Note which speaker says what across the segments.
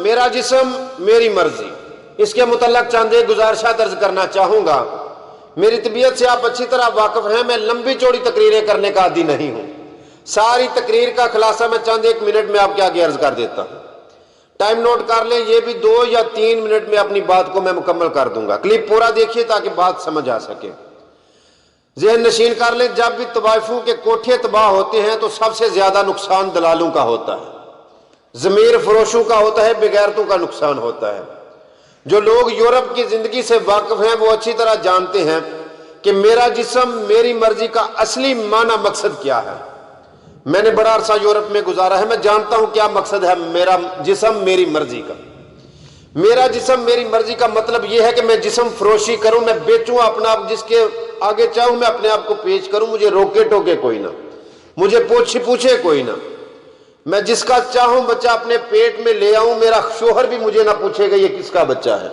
Speaker 1: میرا جسم میری مرضی، اس کے متعلق چند ایک گزارشات عرض کرنا چاہوں گا۔ میری طبیعت سے آپ اچھی طرح واقف ہیں، میں لمبی چوڑی تقریریں کرنے کا عادی نہیں ہوں۔ ساری تقریر کا خلاصہ میں چند ایک منٹ میں آپ کے آگے عرض کر دیتا ہوں۔ ٹائم نوٹ کر لیں، یہ بھی 2 یا 3 منٹ میں اپنی بات کو میں مکمل کر دوں گا۔ کلپ پورا دیکھیے تاکہ بات سمجھ آ سکے۔ ذہن نشین کر لیں، جب بھی طوائفوں کے کوٹھے تباہ ہوتے ہیں تو سب سے زیادہ نقصان دلالوں کا ہوتا ہے، ضمیر فروشوں کا ہوتا ہے، بغیرتوں کا نقصان ہوتا ہے۔ جو لوگ یورپ کی زندگی سے واقف ہیں وہ اچھی طرح جانتے ہیں کہ میرا جسم میری مرضی کا اصلی معنی مقصد کیا ہے۔ میں نے بڑا عرصہ یورپ میں گزارا ہے، میں جانتا ہوں کیا مقصد ہے میرا جسم میری مرضی کا۔ میرا جسم میری مرضی کا مطلب یہ ہے کہ میں جسم فروشی کروں، میں بیچوں اپنا آپ، جس کے آگے چاہوں میں اپنے آپ کو پیش کروں، مجھے روکے ٹوکے کوئی نہ، مجھے پوچھے کوئی نہ۔ میں جس کا چاہوں بچہ اپنے پیٹ میں لے آؤں، میرا شوہر بھی مجھے نہ پوچھے گا یہ کس کا بچہ ہے،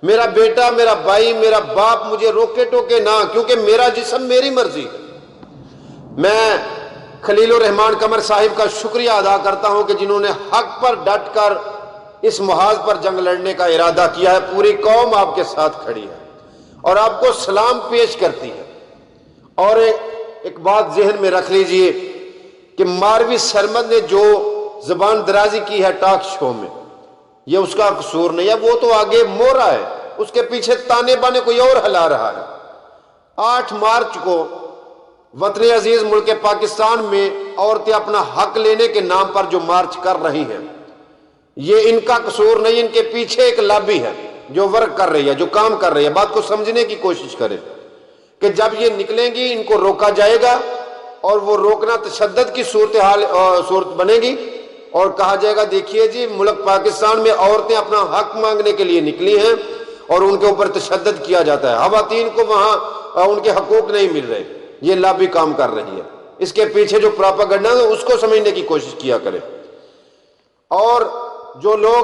Speaker 1: میرا بیٹا، میرا بھائی، میرا باپ مجھے روکے ٹوکے نہ، کیونکہ میرا جسم میری مرضی ہے۔ میں خلیل الرحمان قمر صاحب کا شکریہ ادا کرتا ہوں کہ جنہوں نے حق پر ڈٹ کر اس محاذ پر جنگ لڑنے کا ارادہ کیا ہے۔ پوری قوم آپ کے ساتھ کھڑی ہے اور آپ کو سلام پیش کرتی ہے۔ اور ایک بات ذہن میں رکھ لیجئے کہ ماروی سرمد نے جو زبان درازی کی ہے ٹاک شو میں، یہ اس کا قصور نہیں ہے، وہ تو آگے مورا ہے، اس کے پیچھے تانے بانے کوئی اور ہلا رہا ہے۔ 8 مارچ کو وطن عزیز ملک پاکستان میں عورتیں اپنا حق لینے کے نام پر جو مارچ کر رہی ہیں، یہ ان کا قصور نہیں، ان کے پیچھے ایک لابی ہے جو ورک کر رہی ہے، جو کام کر رہی ہے۔ بات کو سمجھنے کی کوشش کریں کہ جب یہ نکلیں گی ان کو روکا جائے گا، اور وہ روکنا تشدد کی صورت بنے گی، اور کہا جائے گا دیکھیے جی ملک پاکستان میں عورتیں اپنا حق مانگنے کے لیے نکلی ہیں اور ان کے اوپر تشدد کیا جاتا ہے، خواتین کو وہاں ان کے حقوق نہیں مل رہے۔ یہ لابی کام کر رہی ہے، اس کے پیچھے جو پراپاگنڈا ہے اس کو سمجھنے کی کوشش کیا کریں۔ اور جو لوگ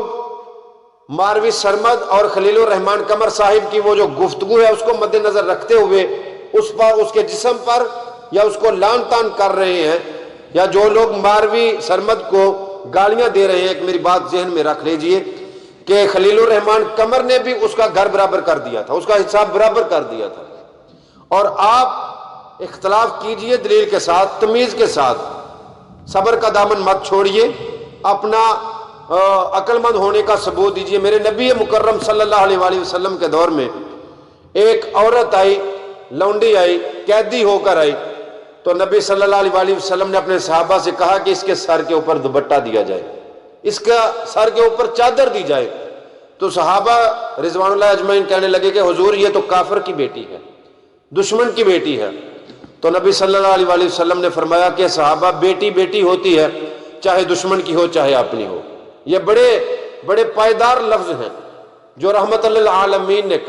Speaker 1: ماروی سرمد اور خلیل الرحمان قمر صاحب کی وہ جو گفتگو ہے اس کو مد نظر رکھتے ہوئے اس کے جسم پر یا اس کو لان تان کر رہے ہیں، یا جو لوگ ماروی سرمد کو گالیاں دے رہے ہیں، ایک میری بات ذہن میں رکھ لیجئے کہ خلیل الرحمان قمر نے بھی اس کا گھر برابر کر دیا تھا، اس کا حساب برابر کر دیا تھا۔ اور آپ اختلاف کیجئے دلیل کے ساتھ، تمیز کے ساتھ، صبر کا دامن مت چھوڑیے، اپنا عقل مند ہونے کا ثبوت دیجئے۔ میرے نبی مکرم صلی اللہ علیہ وآلہ وسلم کے دور میں ایک عورت آئی، لونڈی آئی، قیدی ہو کر آئی، تو نبی صلی اللہ علیہ وآلہ وسلم نے اپنے صحابہ سے کہا کہ اس کے سر کے اوپر دوپٹہ دیا جائے، اس کا سر کے اوپر چادر دی جائے۔ تو صحابہ رضوان اللہ اجمعین کہنے لگے کہ حضور یہ تو کافر کی بیٹی ہے، دشمن کی بیٹی ہے۔ تو نبی صلی اللہ علیہ وآلہ وسلم نے فرمایا کہ صحابہ بیٹی بیٹی ہوتی ہے، چاہے دشمن کی ہو چاہے اپنی ہو۔ یہ بڑے بڑے پائیدار لفظ ہیں جو رحمت للعالمین نے کہا۔